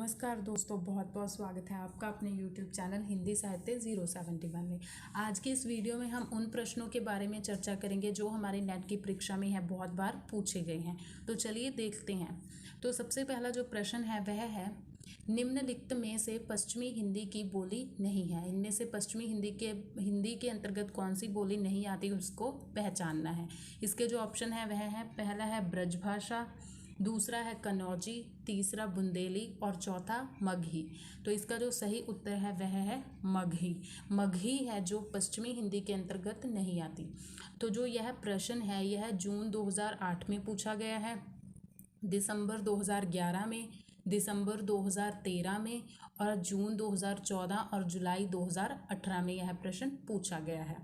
नमस्कार दोस्तों, बहुत बहुत स्वागत है आपका अपने YouTube चैनल हिंदी साहित्य 071 में। आज की इस वीडियो में हम उन प्रश्नों के बारे में चर्चा करेंगे जो हमारे नेट की परीक्षा में है बहुत बार पूछे गए हैं। तो चलिए देखते हैं। तो सबसे पहला जो प्रश्न है वह है, निम्नलिखित में से पश्चिमी हिंदी की बोली नहीं है। इनमें से पश्चिमी हिंदी के अंतर्गत कौन सी बोली नहीं आती उसको पहचानना है। इसके जो ऑप्शन है वह है, पहला है ब्रजभाषा, दूसरा है कन्नौजी, तीसरा बुंदेली और चौथा मगही। तो इसका जो सही उत्तर है वह है मगही। मगही है जो पश्चिमी हिंदी के अंतर्गत नहीं आती। तो जो यह प्रश्न है यह जून 2008 में पूछा गया है, दिसंबर 2011 में, दिसंबर 2013 में और जून 2014 और जुलाई 2018 में यह प्रश्न पूछा गया है।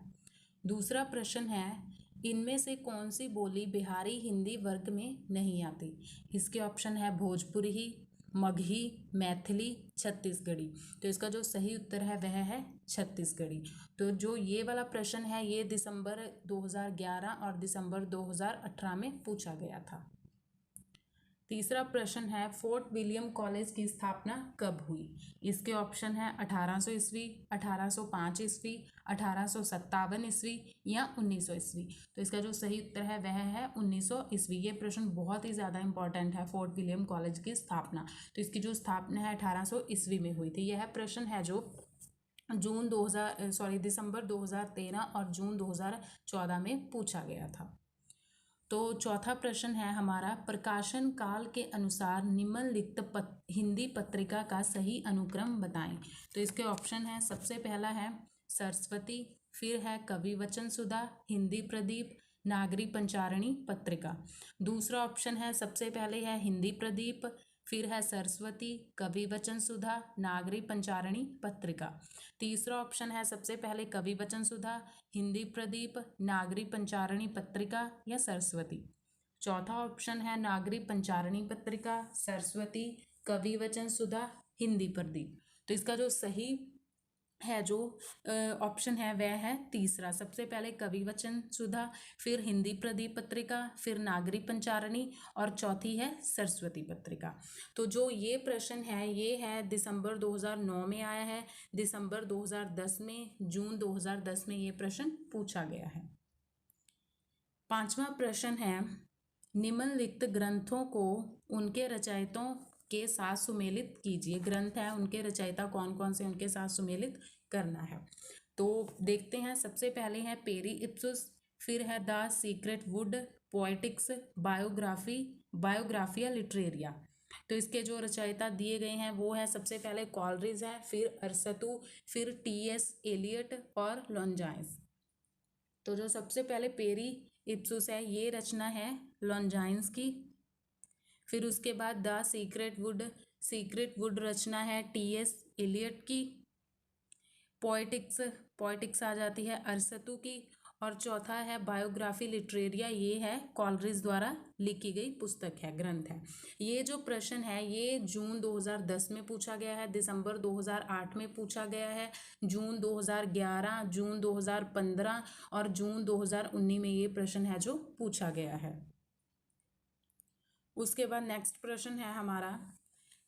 दूसरा प्रश्न है, इनमें से कौन सी बोली बिहारी हिंदी वर्ग में नहीं आती। इसके ऑप्शन है भोजपुरी, मगही, मैथिली, छत्तीसगढ़ी। तो इसका जो सही उत्तर है वह है छत्तीसगढ़ी। तो जो ये वाला प्रश्न है ये दिसंबर 2011 और दिसंबर 2018 में पूछा गया था। तीसरा प्रश्न है, फोर्ट विलियम कॉलेज की स्थापना कब हुई। इसके ऑप्शन है 1800 ईस्वी, 1805 ईस्वी, 1857 ईस्वी या 1900 ईस्वी। तो इसका जो सही उत्तर है वह है 1900 ईस्वी। ये प्रश्न बहुत ही ज़्यादा इंपॉर्टेंट है, फोर्ट विलियम कॉलेज की स्थापना। तो इसकी जो स्थापना है 1800 ईस्वी में हुई थी। यह प्रश्न है जो दिसंबर 2013 और जून 2014 में पूछा गया था। तो चौथा प्रश्न है हमारा, प्रकाशन काल के अनुसार निम्नलिखित हिंदी पत्रिका का सही अनुक्रम बताएं। तो इसके ऑप्शन है, सबसे पहला है सरस्वती, फिर है कवि वचन सुधा, हिंदी प्रदीप, नागरी पंचारणी पत्रिका। दूसरा ऑप्शन है, सबसे पहले है हिंदी प्रदीप, फिर है सरस्वती, कवि वचन सुधा, नागरी पंचारणी पत्रिका। तीसरा ऑप्शन है, सबसे पहले कवि वचन सुधा, हिंदी प्रदीप, नागरी पंचारणी पत्रिका या सरस्वती। चौथा ऑप्शन है नागरी पंचारणी पत्रिका, सरस्वती, कवि वचन सुधा, हिंदी प्रदीप। तो इसका जो सही है जो ऑप्शन है वह है तीसरा, सबसे पहले कवि वचन सुधा, फिर हिंदी प्रदीप पत्रिका, फिर नागरी पंचारणी और चौथी है सरस्वती पत्रिका। तो जो ये प्रश्न है ये है दिसंबर 2009 में आया है, दिसंबर 2010 में, जून 2010 में ये प्रश्न पूछा गया है। पांचवा प्रश्न है, निम्नलिखित ग्रंथों को उनके रचयिताओं के साथ सुमेलित कीजिए। ग्रंथ है, उनके रचयिता कौन कौन से उनके साथ सुमेलित करना है। तो देखते हैं, सबसे पहले है पेरी इप्सुस, फिर है the secret would, poetics, Biographia Literaria. तो इसके जो रचयिता दिए गए हैं वो है, सबसे पहले कॉलरिज है, फिर अरस्तू, फिर टी.एस. एलियट और लॉन्जाइन्स। तो जो सबसे पहले पेरी इप्सुस है ये रचना है लॉन्जाइन्स की। फिर उसके बाद द सीक्रेट वुड रचना है टी.एस. एलियट की। पोएटिक्स आ जाती है अरस्तू की। और चौथा है बायोग्राफी लिटरेरिया, ये है कॉलरिज द्वारा लिखी गई पुस्तक है, ग्रंथ है। ये जो प्रश्न है ये जून 2010 में पूछा गया है, दिसंबर 2008 में पूछा गया है, जून 2011, जून 2015 और जून 2019 में ये प्रश्न है जो पूछा गया है। उसके बाद नेक्स्ट प्रश्न है हमारा,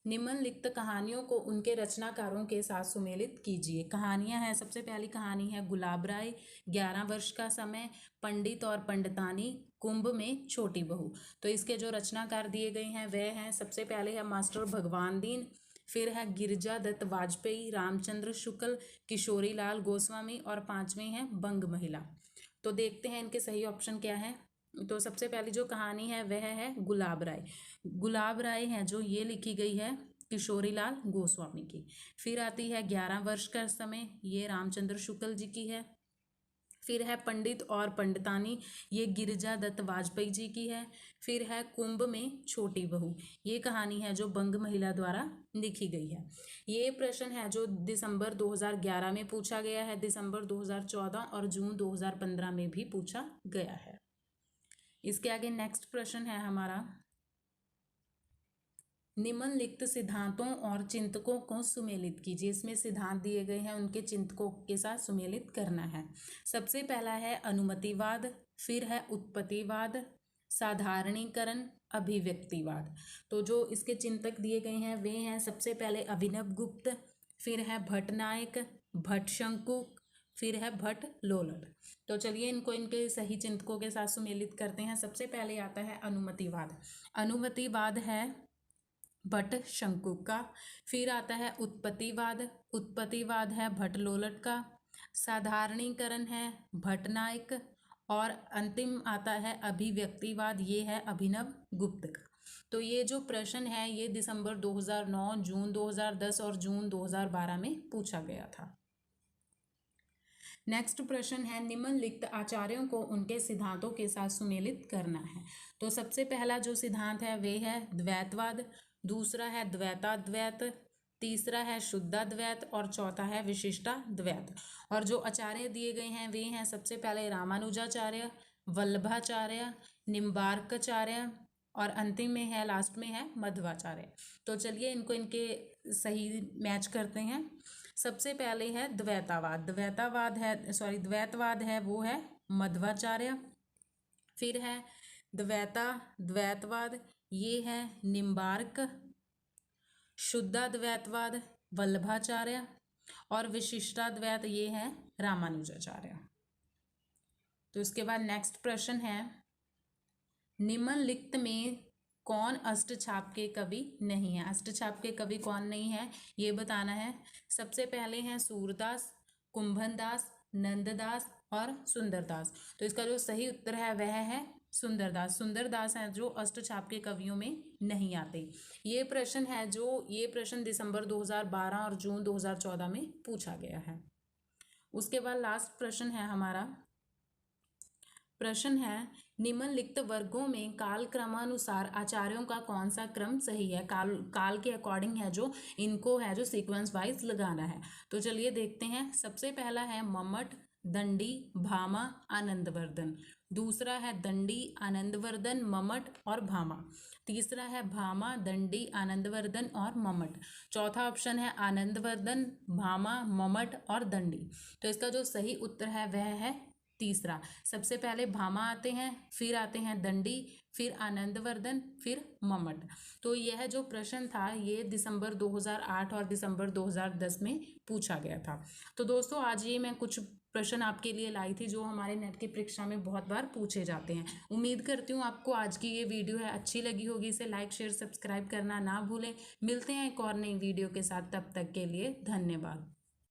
निम्नलिखित कहानियों को उनके रचनाकारों के साथ सुमेलित कीजिए। कहानियां हैं, सबसे पहली कहानी है गुलाब राय, 11 वर्ष का समय, पंडित और पंडितानी, कुंभ में छोटी बहू। तो इसके जो रचनाकार दिए गए हैं वह हैं, सबसे पहले है मास्टर भगवान दीन, फिर है गिरिजा दत्त वाजपेयी, रामचंद्र शुक्ल, किशोरी लाल गोस्वामी और पांचवें हैं बंग महिला। तो देखते हैं इनके सही ऑप्शन क्या है। तो सबसे पहली जो कहानी है वह है गुलाब राय। गुलाब राय है जो ये लिखी गई है किशोरी लाल गोस्वामी की। फिर आती है 11 वर्ष का समय, ये रामचंद्र शुक्ल जी की है। फिर है पंडित और पंडितानी, ये गिरिजा दत्त वाजपेयी जी की है। फिर है कुंभ में छोटी बहू, ये कहानी है जो बंग महिला द्वारा लिखी गई है। ये प्रश्न है जो दिसंबर 2011 में पूछा गया है, दिसंबर 2014 और जून 2015 में भी पूछा गया है। इसके आगे नेक्स्ट प्रश्न है हमारा, निम्नलिखित सिद्धांतों और चिंतकों को सुमेलित कीजिए। इसमें सिद्धांत दिए गए हैं, उनके चिंतकों के साथ सुमेलित करना है। सबसे पहला है अनुमतिवाद, फिर है उत्पत्तिवाद, साधारणीकरण, अभिव्यक्तिवाद। तो जो इसके चिंतक दिए गए हैं वे हैं सबसे पहले अभिनव गुप्त, फिर है भट्टनायक, भट्टशंकुक, फिर है भट्ट लोलट। तो चलिए इनको इनके सही चिंतकों के साथ सुमेलित करते हैं। सबसे पहले आता है अनुमतिवाद। अनुमतिवाद है भट्टशंकुक का। फिर आता है उत्पत्तिवाद, उत्पत्तिवाद है भट्ट लोलट का। साधारणीकरण है भट्टनायक, और अंतिम आता है अभिव्यक्तिवाद, ये है अभिनव गुप्त का। तो ये जो प्रश्न है ये दिसंबर 2009, जून 2010 और जून 2012 में पूछा गया था। नेक्स्ट प्रश्न है निम्नलिखित आचार्यों को उनके सिद्धांतों के साथ सुमेलित करना है। तो सबसे पहला जो सिद्धांत है वे है द्वैतवाद, दूसरा है द्वैताद्वैत, तीसरा है शुद्धाद्वैत और चौथा है विशिष्टाद्वैत। और जो आचार्य दिए गए हैं वे हैं सबसे पहले रामानुजाचार्य, वल्लभाचार्य, निम्बार्काचार्य और अंतिम में है, लास्ट में है मध्वाचार्य। तो चलिए इनको इनके सही मैच करते हैं। सबसे पहले है द्वैतावाद, द्वैतवाद है वो है मध्वाचार्य। फिर है द्वैतवाद, ये है निम्बार्क। शुद्धाद्वैतवाद वल्लभाचार्य और विशिष्टाद्वैत ये है रामानुजाचार्य। तो इसके बाद नेक्स्ट प्रश्न है निम्नलिखित में कौन अष्टछाप के कवि नहीं है। अष्टछाप के कवि कौन नहीं है ये बताना है। सबसे पहले हैं सूरदास, कुंभनदास, नंददास और सुंदरदास। तो इसका जो सही उत्तर है वह है सुंदरदास। सुंदरदास हैं जो अष्टछाप के कवियों में नहीं आते। ये प्रश्न दिसंबर 2012 और जून 2014 में पूछा गया है। उसके बाद लास्ट प्रश्न है हमारा, प्रश्न है निम्नलिखित वर्गों में काल क्रमानुसार आचार्यों का कौन सा क्रम सही है। काल के अकॉर्डिंग है जो इनको है जो सीक्वेंस वाइज लगाना है। तो चलिए देखते हैं। सबसे पहला है मम्मट, दंडी, भामा, आनंदवर्धन। दूसरा है दंडी, आनंदवर्धन, मम्मट और भामा। तीसरा है भामा, दंडी, आनंदवर्धन और मम्मट। चौथा ऑप्शन है आनंदवर्धन, भामा, मम्मट और दंडी। तो इसका जो सही उत्तर है वह है तीसरा। सबसे पहले भामा आते हैं, फिर आते हैं दंडी, फिर आनंदवर्धन, फिर मम्मट। तो यह जो प्रश्न था ये दिसंबर 2008 और दिसंबर 2010 में पूछा गया था। तो दोस्तों आज ये मैं कुछ प्रश्न आपके लिए लाई थी जो हमारे नेट की परीक्षा में बहुत बार पूछे जाते हैं। उम्मीद करती हूँ आपको आज की ये वीडियो है अच्छी लगी होगी। इसे लाइक, शेयर, सब्सक्राइब करना ना भूलें। मिलते हैं एक और नई वीडियो के साथ, तब तक के लिए धन्यवाद।